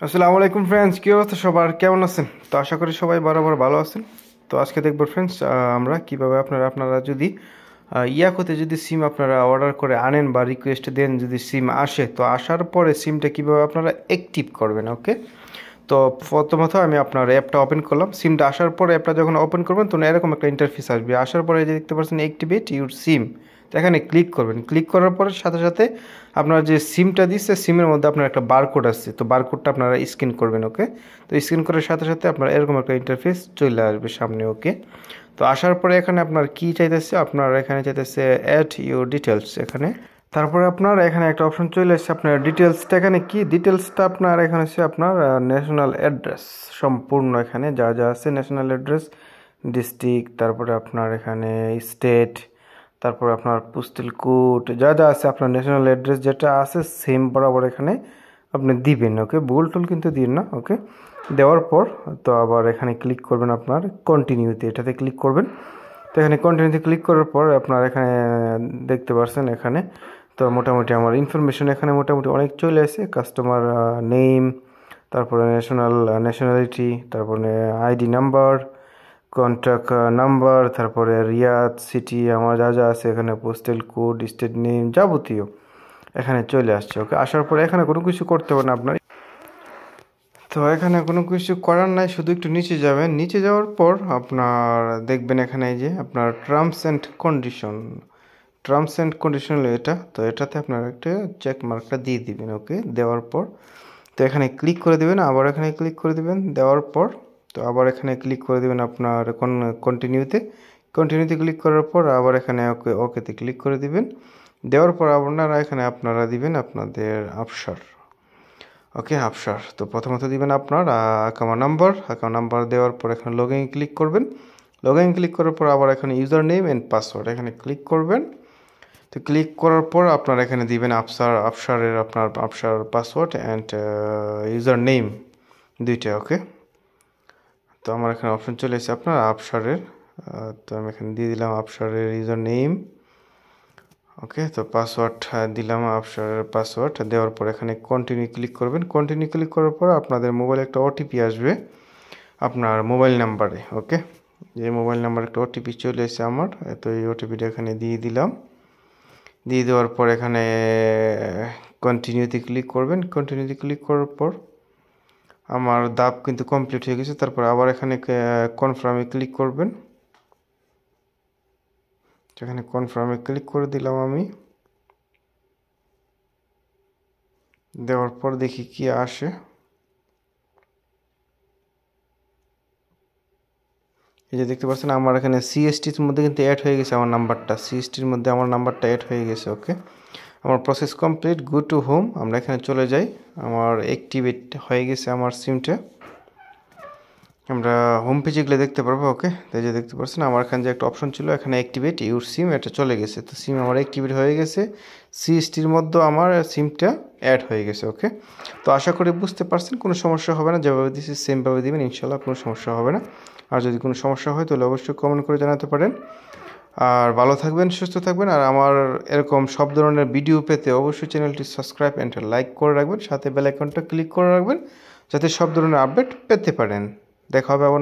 আসসালামু আলাইকুম ফ্রেন্ডস, কি অবস্থা সবার, কেমন আছেন? তো আশা করি সবাই বরাবর ভালো আছেন। তো আজকে দেখবো ফ্রেন্ডস, আমরা কিভাবে আপনারা যদি ইয়াকোতে যদি সিম আপনারা অর্ডার করে আনেন বা রিকোয়েস্ট দেন, যদি সিম আসে তো আসার পরে সিমটা কিভাবে আপনারা অ্যাক্টিভ করবেন। ওকে, তো প্রথমত আমি আপনার অ্যাপটা ওপেন করলাম। সিমটা আসার পরে অ্যাপটা যখন ওপেন করবেন তখন এরকম একটা ইন্টারফেস আসবে। আসার পরে যে দেখতে পাচ্ছেন অ্যাক্টিভেট ইউর সিম, তো এখানে ক্লিক করবেন। ক্লিক করার পরে সাথে সাথে আপনার যে সিমটা দিচ্ছে সিমের মধ্যে আপনার একটা বারকোড আসছে, তো বারকোডটা আপনারা স্ক্যান করবেন। ওকে, তো স্ক্যান করার সাথে সাথে আপনার এরকম একটা ইন্টারফেস চলে আসবে সামনে। ওকে, তো আসার পরে এখানে আপনার কি চাইতেছে, আপনার এখানে চাইতেছে অ্যাড ইউর ডিটেলস। এখানে তারপরে আপনার এখানে একটা অপশন চলে এসেছে আপনার ডিটেলসটা। এখানে কি ডিটেলসটা আপনার এখানে হচ্ছে আপনার ন্যাশনাল অ্যাড্রেস, সম্পূর্ণ এখানে যা যা আছে ন্যাশনাল অ্যাড্রেস, ডিস্ট্রিক্ট, তারপরে আপনার এখানে স্টেট, তারপরে আপনার পোস্টাল কোড, যা যা আছে আপনার ন্যাশনাল অ্যাড্রেস যেটা আছে সেম বরাবর এখানে আপনি দিবেন। ওকে, ভুল টুল কিন্তু দিন না। ওকে, দেওয়ার পর তো আবার এখানে ক্লিক করবেন, আপনার কন্টিনিউতে এটাতে ক্লিক করবেন। তো এখানে কন্টিনিউতে ক্লিক করার পর আপনার এখানে দেখতে পাচ্ছেন এখানে তো মোটামুটি আমার ইনফরমেশন এখানে মোটামুটি অনেক চলে আসে। কাস্টমার নেম, তারপরে ন্যাশনালিটি, তারপরে আইডি নাম্বার, কন্ট্যাক্ট নাম্বার, তারপরে রিয়াদ সিটি, আমার যা যা আছে এখানে পোস্টাল কোড, স্টেট নেম, যাবতীয় এখানে চলে আসছে। ওকে, আসার পরে এখানে কোনো কিছু করতে হবে না আপনার। তো এখানে কোনো কিছু করার নাই, শুধু একটু নিচে যাবেন। নিচে যাওয়ার পর আপনার দেখবেন এখানে এই যে আপনার টার্মস অ্যান্ড কন্ডিশন এটা, তো এটাতে আপনার একটা চেক মার্কটা দিয়ে দিবেন। ওকে, দেওয়ার পর তো এখানে ক্লিক করে দেবেন, আবার এখানে ক্লিক করে দেবেন। দেওয়ার পর তো আবার এখানে ক্লিক করে দেবেন আপনার কন্টিনিউতে ক্লিক করার পর আবার এখানে ওকেতে ক্লিক করে দিবেন। দেওয়ার পর আপনারা দিবেন আপনাদের আফসার। ওকে, আফসার তো প্রথমত দিবেন আপনার অ্যাকাউন্ট নাম্বার দেওয়ার পর এখানে লগ ইন ক্লিক করবেন। লগ ইন ক্লিক করার পর আবার এখানে ইউজার নেম অ্যান্ড পাসওয়ার্ড এখানে ক্লিক করবেন। তো ক্লিক করার পর আপনার এখানে দিবেন আপনার Afsar password and user name দুইটা। ওকে, তো আমার এখানে অপশন চলে এসেছে আপনার আফসারের, তো আমি এখানে দিয়ে দিলাম আফসারের ইউজার নেম। ওকে, তো পাসওয়ার্ড দিলাম আফসারের পাসওয়ার্ড। দেওয়ার পর এখানে কন্টিনিউ ক্লিক করবেন। কন্টিনিউ ক্লিক করার পর আপনাদের মোবাইলে একটা ওটিপি আসবে আপনার মোবাইল নাম্বারে। ওকে, যে মোবাইল নাম্বার একটা ওটিপি চলে এসেছে আমার, তো এই ওটিপিটা এখানে দিয়ে দিলাম। দিয়ে দেওয়ার পর এখানে কন্টিনিউতে ক্লিক করবেন। কন্টিনিউতে ক্লিক করার পর আমার ধাপ কিন্তু কমপ্লিট হয়ে গেছে। তারপর আবার এখানে কনফার্মে ক্লিক করবেন। এখানে কনফার্মে ক্লিক করে দিলাম আমি। দেওয়ার পর দেখি কি আসে। এই যে দেখতে পাচ্ছেন আমার এখানে সিএসটির মধ্যে কিন্তু অ্যাড হয়ে গেছে আমার নাম্বারটা, সিএসটির মধ্যে আমার নাম্বারটা অ্যাড হয়ে গেছে। ওকে, আমার process complete, go to home, আমরা এখানে চলে যাই। আমার অ্যাক্টিভেট হয়ে গেছে আমার সিমটা, আমরা হোম পেজে গেলে দেখতে পারবো। ওকে, তাই যে দেখতে পাচ্ছেন আমার এখানে যে একটা অপশন ছিল এখানে অ্যাক্টিভেট ইউর সিম, এটা চলে গেছে। তো সিম আমার অ্যাক্টিভেট হয়ে গেছে, সিএসটির মধ্যে আমার সিমটা অ্যাড হয়ে গেছে। ওকে, তো আশা করি বুঝতে পারছেন, কোনো সমস্যা হবে না, যেভাবে দিচ্ছি সেমভাবে দিবেন, ইনশাল্লাহ কোনো সমস্যা হবে না। আর যদি কোনো সমস্যা হয় তাহলে অবশ্যই কমেন্ট করে জানাতে পারেন। আর ভালো থাকবেন, সুস্থ থাকবেন। আর আমার এরকম সব ধরনের ভিডিও পেতে অবশ্যই চ্যানেলটি সাবস্ক্রাইব অ্যান্ড লাইক করে রাখবেন, সাথে বেল আইকনটা ক্লিক করে রাখবেন যাতে সব ধরনের আপডেট পেতে পারেন। দেখা হবে আবার